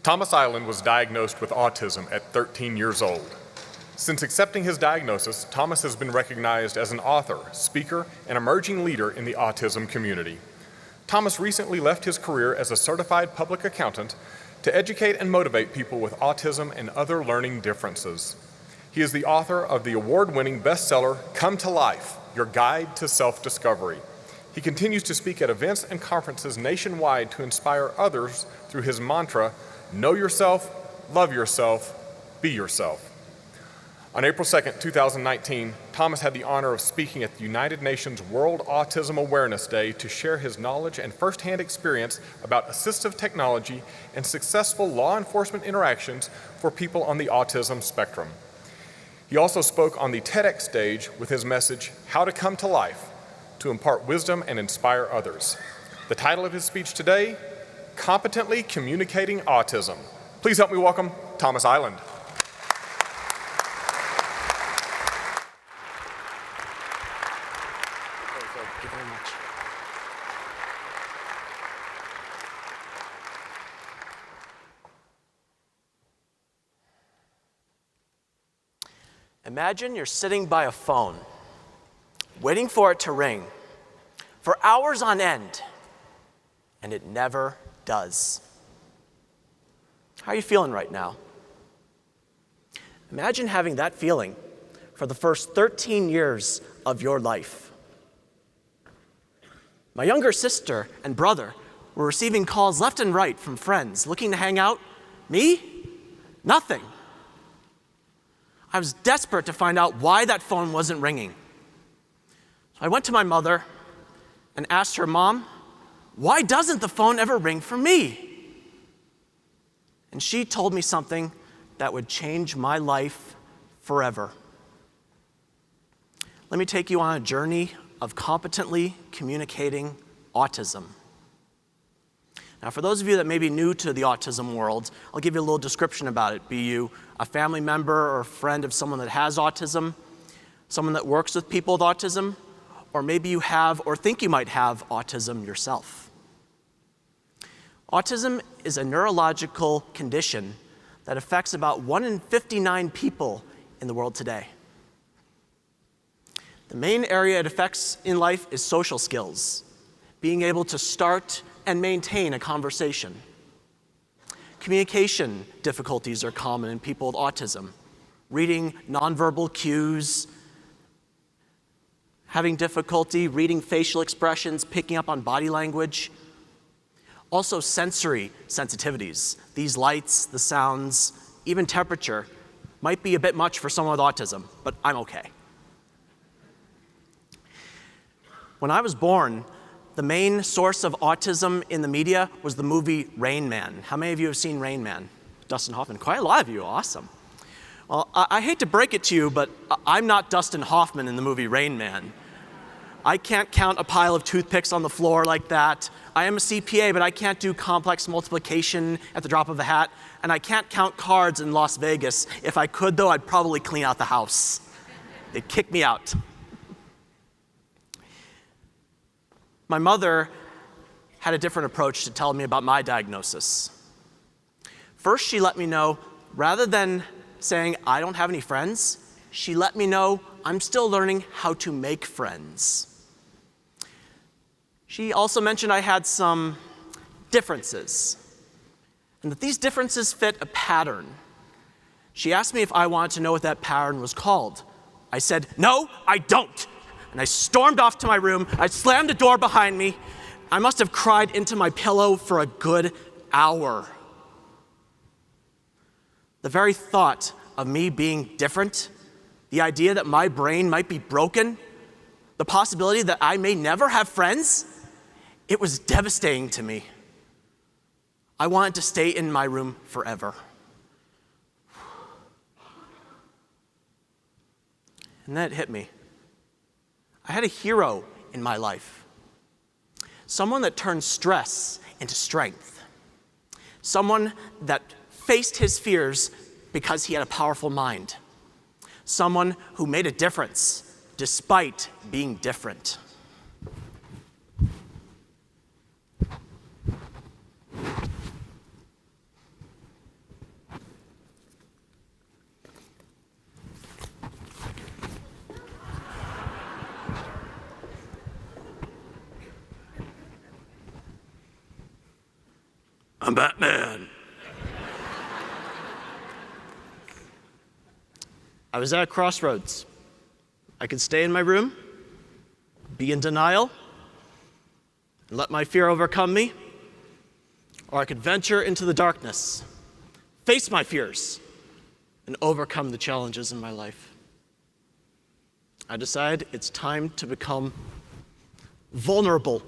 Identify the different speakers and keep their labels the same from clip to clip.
Speaker 1: Thomas ILAND was diagnosed with autism at 13 years old. Since accepting his diagnosis, Thomas has been recognized as an author, speaker, and emerging leader in the autism community. Thomas recently left his career as a certified public accountant to educate and motivate people with autism and other learning differences. He is the author of the award-winning bestseller, Come to Life, Your Guide to Self-Discovery. He continues to speak at events and conferences nationwide to inspire others through his mantra, know yourself, love yourself, be yourself. On April 2nd, 2019, Thomas had the honor of speaking at the United Nations World Autism Awareness Day to share his knowledge and firsthand experience about assistive technology and successful law enforcement interactions for people on the autism spectrum. He also spoke on the TEDx stage with his message, How to Come to Life, to impart wisdom and inspire others. The title of his speech today, Competently Communicating Autism. Please help me welcome Thomas ILAND.
Speaker 2: Thank you very much. Imagine you're sitting by a phone, waiting for it to ring for hours on end, and it never does. How are you feeling right now? Imagine having that feeling for the first 13 years of your life. My younger sister and brother were receiving calls left and right from friends looking to hang out. Me? Nothing. I was desperate to find out why that phone wasn't ringing. So I went to my mother and asked her, Mom, why doesn't the phone ever ring for me? And she told me something that would change my life forever. Let me take you on a journey of competently communicating autism. Now, for those of you that may be new to the autism world, I'll give you a little description about it. Be you a family member or a friend of someone that has autism, someone that works with people with autism, or maybe you have or think you might have autism yourself. Autism is a neurological condition that affects about 1 in 59 people in the world today. The main area it affects in life is social skills, being able to start and maintain a conversation. Communication difficulties are common in people with autism. Reading nonverbal cues, having difficulty reading facial expressions, picking up on body language. Also sensory sensitivities. These lights, the sounds, even temperature might be a bit much for someone with autism, but I'm okay. When I was born, the main source of autism in the media was the movie Rain Man. How many of you have seen Rain Man? Dustin Hoffman, quite a lot of you, awesome. Well, I hate to break it to you, but I'm not Dustin Hoffman in the movie Rain Man. I can't count a pile of toothpicks on the floor like that. I am a CPA, but I can't do complex multiplication at the drop of a hat, and I can't count cards in Las Vegas. If I could, though, I'd probably clean out the house. They'd kick me out. My mother had a different approach to telling me about my diagnosis. First, she let me know, rather than saying, I don't have any friends, she let me know I'm still learning how to make friends. She also mentioned I had some differences, and that these differences fit a pattern. She asked me if I wanted to know what that pattern was called. I said, no, I don't. And I stormed off to my room. I slammed the door behind me. I must have cried into my pillow for a good hour. The very thought of me being different, the idea that my brain might be broken, the possibility that I may never have friends, it was devastating to me. I wanted to stay in my room forever. And then it hit me. I had a hero in my life. Someone that turned stress into strength. Someone that faced his fears because he had a powerful mind. Someone who made a difference despite being different. I'm Batman. I was at a crossroads. I could stay in my room, be in denial, and let my fear overcome me, or I could venture into the darkness, face my fears, and overcome the challenges in my life. I decided it's time to become vulnerable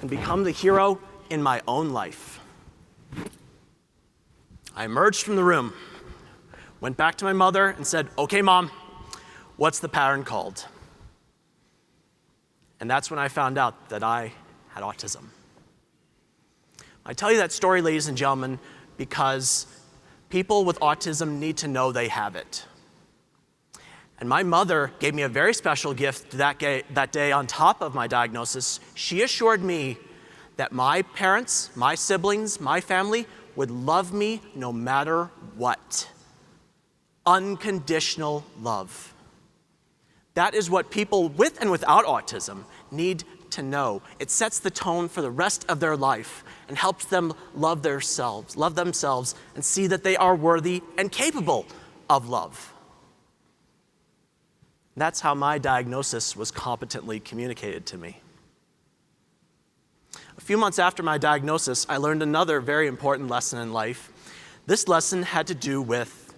Speaker 2: and become the hero in my own life. I emerged from the room, went back to my mother and said, "Okay, Mom, what's the pattern called?" And that's when I found out that I had autism. I tell you that story, ladies and gentlemen, because people with autism need to know they have it. And my mother gave me a very special gift that day on top of my diagnosis. She assured me that my parents, my siblings, my family would love me no matter what. Unconditional love. That is what people with and without autism need to know. It sets the tone for the rest of their life and helps them love themselves, and see that they are worthy and capable of love. That's how my diagnosis was competently communicated to me. A few months after my diagnosis, I learned another very important lesson in life. This lesson had to do with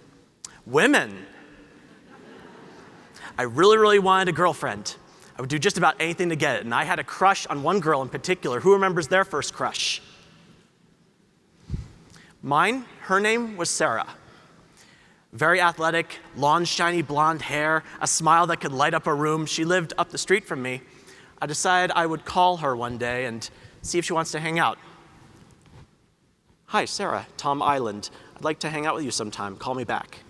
Speaker 2: women. I really wanted a girlfriend. I would do just about anything to get it, and I had a crush on one girl in particular. Who remembers their first crush? Mine, her name was Sarah. Very athletic, long, shiny blonde hair, a smile that could light up a room. She lived up the street from me. I decided I would call her one day and see if she wants to hang out. "Hi, Sarah, Tom ILAND. I'd like to hang out with you sometime. Call me back."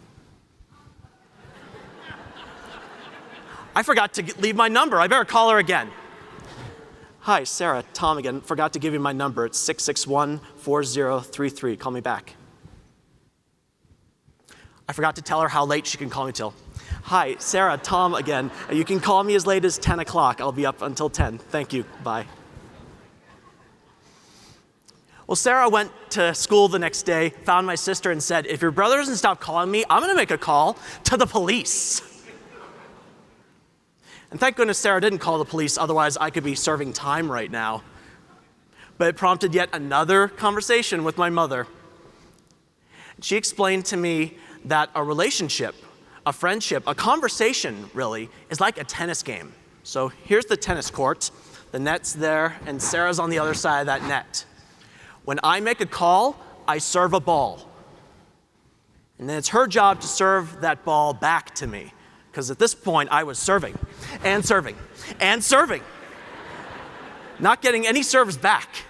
Speaker 2: I forgot to leave my number. I better call her again. "Hi, Sarah, Tom again. Forgot to give you my number. It's 661-4033. Call me back." I forgot to tell her how late she can call me till. "Hi, Sarah, Tom again. You can call me as late as 10 o'clock. I'll be up until 10. Thank you. Bye." Well, Sarah went to school the next day, found my sister, and said, "If your brother doesn't stop calling me, I'm going to make a call to the police." And thank goodness Sarah didn't call the police, otherwise I could be serving time right now. But it prompted yet another conversation with my mother. She explained to me that a relationship, a friendship, a conversation really, is like a tennis game. So here's the tennis court, the net's there, and Sarah's on the other side of that net. When I make a call, I serve a ball. And then it's her job to serve that ball back to me. Because at this point, I was serving, and serving, and serving. Not getting any serves back.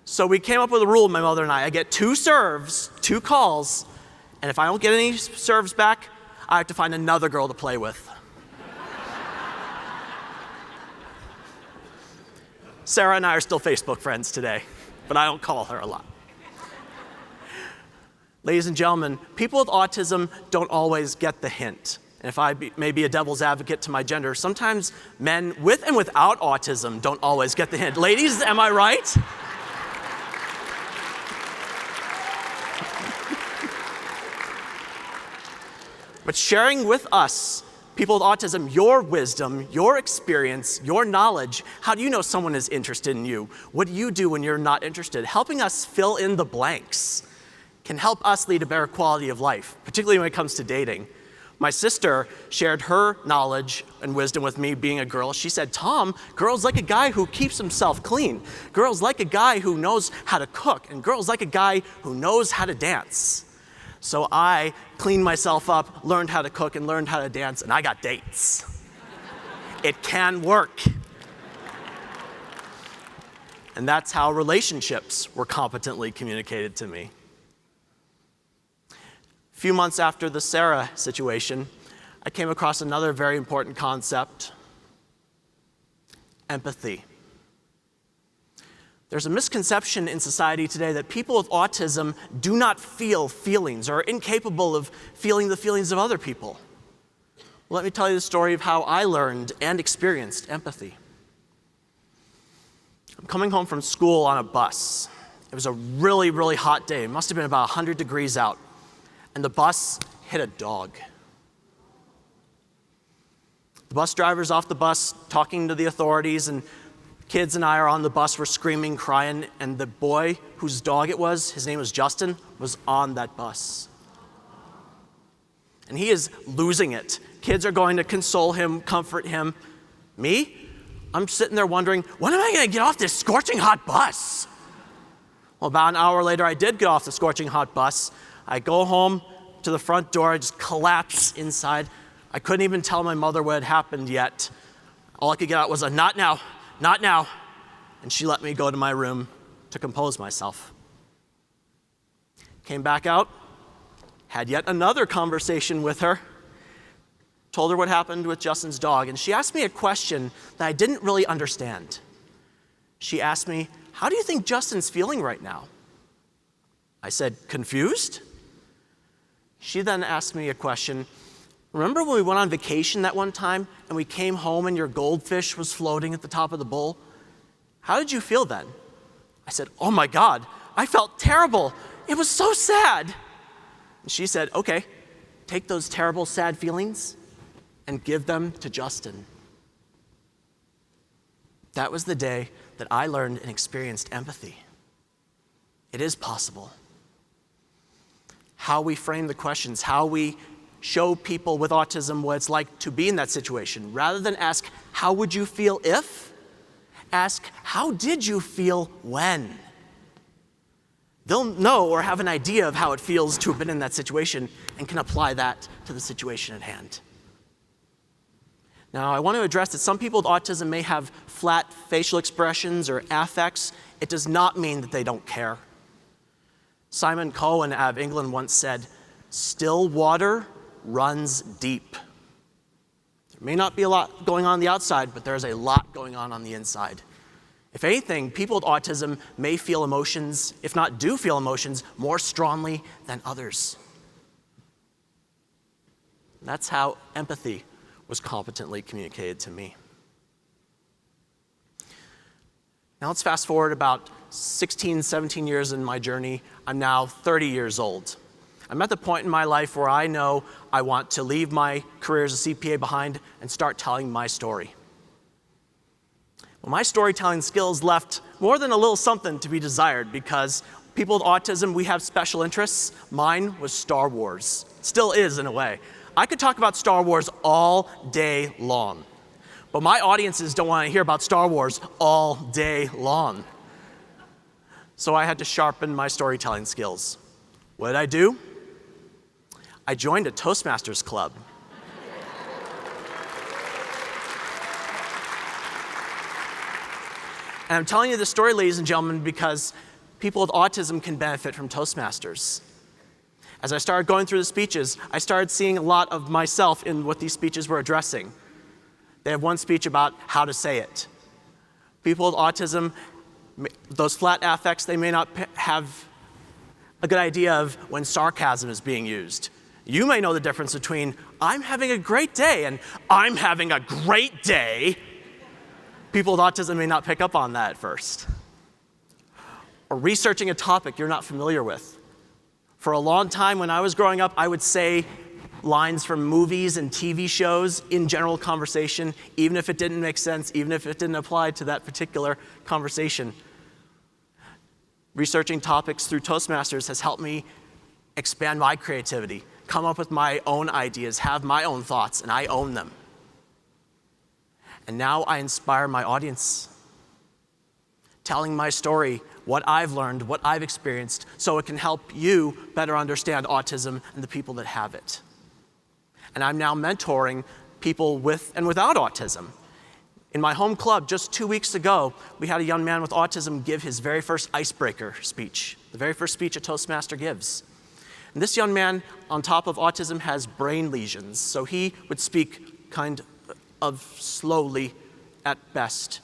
Speaker 2: So we came up with a rule, my mother and I get 2 serves, 2 calls, and if I don't get any serves back, I have to find another girl to play with. Sarah and I are still Facebook friends today, but I don't call her a lot. Ladies and gentlemen, people with autism don't always get the hint. And if I may be a devil's advocate to my gender, sometimes men with and without autism don't always get the hint. Ladies, am I right? But sharing with us, people with autism, your wisdom, your experience, your knowledge, how do you know someone is interested in you? What do you do when you're not interested? Helping us fill in the blanks can help us lead a better quality of life, particularly when it comes to dating. My sister shared her knowledge and wisdom with me being a girl. She said, "Tom, girls like a guy who keeps himself clean. Girls like a guy who knows how to cook. And girls like a guy who knows how to dance." So I cleaned myself up, learned how to cook, and learned how to dance, and I got dates. It can work. And that's how relationships were competently communicated to me. A few months after the Sarah situation, I came across another very important concept: empathy. There's a misconception in society today that people with autism do not feel feelings or are incapable of feeling the feelings of other people. Well, let me tell you the story of how I learned and experienced empathy. I'm coming home from school on a bus. It was a really, really hot day. It must have been about 100 degrees out. And the bus hit a dog. The bus driver's off the bus talking to the authorities, and kids and I are on the bus. We're screaming, crying, and the boy whose dog it was, his name was Justin, was on that bus. And he is losing it. Kids are going to console him, comfort him. Me? I'm sitting there wondering, when am I going to get off this scorching hot bus? Well, about an hour later, I did get off the scorching hot bus. I go home to the front door. I just collapse inside. I couldn't even tell my mother what had happened yet. All I could get out was a not now, not now. And she let me go to my room to compose myself. Came back out, had yet another conversation with her, told her what happened with Justin's dog, and she asked me a question that I didn't really understand. She asked me, how do you think Justin's feeling right now? I said, confused? She then asked me a question. Remember when we went on vacation that one time and we came home and your goldfish was floating at the top of the bowl? How did you feel then? I said, oh my God, I felt terrible. It was so sad. And she said, okay, take those terrible, sad feelings and give them to Justin. That was the day that I learned and experienced empathy. It is possible. How we frame the questions, how we show people with autism what it's like to be in that situation. Rather than ask, how would you feel if? Ask, how did you feel when? They'll know or have an idea of how it feels to have been in that situation and can apply that to the situation at hand. Now, I want to address that some people with autism may have flat facial expressions or affects. It does not mean that they don't care. Simon Cohen out of England once said, still water runs deep. There may not be a lot going on the outside, but there's a lot going on the inside. If anything, people with autism may feel emotions, if not do feel emotions, more strongly than others. That's how empathy was competently communicated to me. Now let's fast forward about 16, 17 years in my journey. I'm now 30 years old. I'm at the point in my life where I know I want to leave my career as a CPA behind and start telling my story. Well, my storytelling skills left more than a little something to be desired because people with autism, we have special interests. Mine was Star Wars. Still is in a way. I could talk about Star Wars all day long, but my audiences don't want to hear about Star Wars all day long. So I had to sharpen my storytelling skills. What did I do? I joined a Toastmasters club. And I'm telling you this story, ladies and gentlemen, because people with autism can benefit from Toastmasters. As I started going through the speeches, I started seeing a lot of myself in what these speeches were addressing. They have one speech about how to say it. People with autism, those flat affects, they may not have a good idea of when sarcasm is being used. You may know the difference between I'm having a great day and I'm having a great day. People with autism may not pick up on that at first. Or researching a topic you're not familiar with. For a long time when I was growing up, I would say lines from movies and TV shows in general conversation, even if it didn't make sense, even if it didn't apply to that particular conversation. Researching topics through Toastmasters has helped me expand my creativity, come up with my own ideas, have my own thoughts, and I own them. And now I inspire my audience, telling my story, what I've learned, what I've experienced, so it can help you better understand autism and the people that have it. And I'm now mentoring people with and without autism. In my home club, just 2 weeks ago, we had a young man with autism give his very first icebreaker speech, the very first speech a Toastmaster gives. And this young man, on top of autism, has brain lesions, so he would speak kind of slowly at best.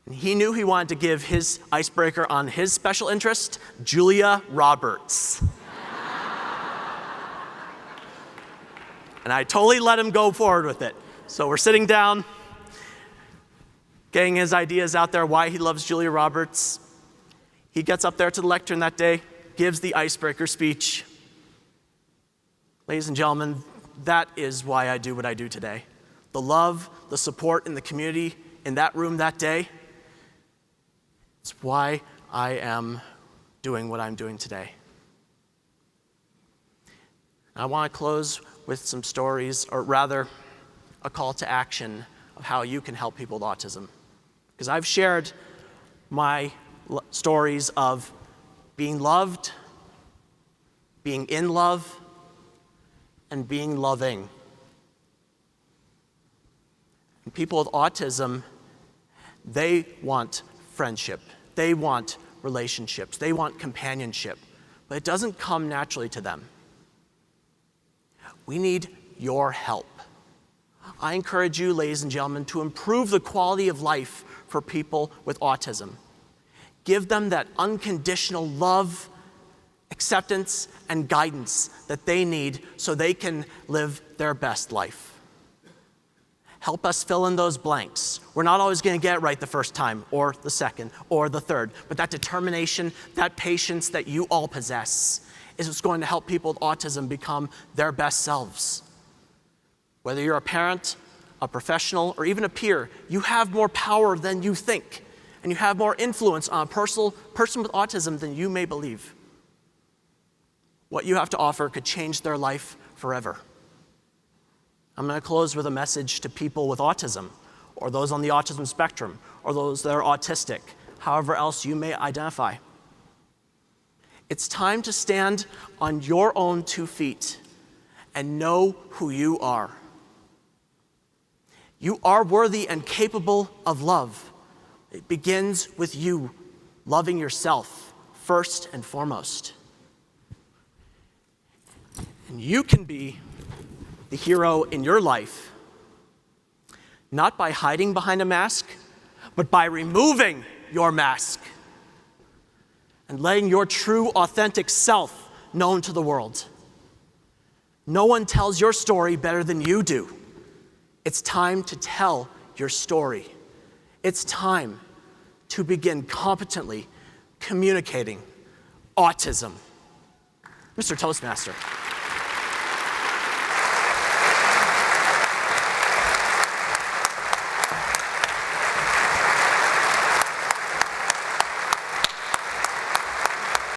Speaker 2: And he knew he wanted to give his icebreaker on his special interest, Julia Roberts. And I totally let him go forward with it. So we're sitting down. getting his ideas out there, why he loves Julia Roberts. He gets up there to the lectern that day, gives the icebreaker speech. Ladies and gentlemen, that is why I do what I do today. The love, the support in the community in that room that day, it's why I am doing what I'm doing today. I want to close with some stories, or rather, a call to action of how you can help people with autism. Because I've shared my stories of being loved, being in love, and being loving. And people with autism, they want friendship, they want relationships, they want companionship, but it doesn't come naturally to them. We need your help. I encourage you, ladies and gentlemen, to improve the quality of life for people with autism. Give them that unconditional love, acceptance, and guidance that they need so they can live their best life. Help us fill in those blanks. We're not always going to get it right the first time, or the second, or the third, but that determination, that patience that you all possess is what's going to help people with autism become their best selves. Whether you're a parent, a professional, or even a peer, you have more power than you think, and you have more influence on a person with autism than you may believe. What you have to offer could change their life forever. I'm going to close with a message to people with autism, or those on the autism spectrum, or those that are autistic, however else you may identify. It's time to stand on your own 2 feet and know who you are. You are worthy and capable of love. It begins with you loving yourself first and foremost. And you can be the hero in your life, not by hiding behind a mask, but by removing your mask and letting your true, authentic self known to the world. No one tells your story better than you do. It's time to tell your story. It's time to begin competently communicating autism. Mr. Toastmaster.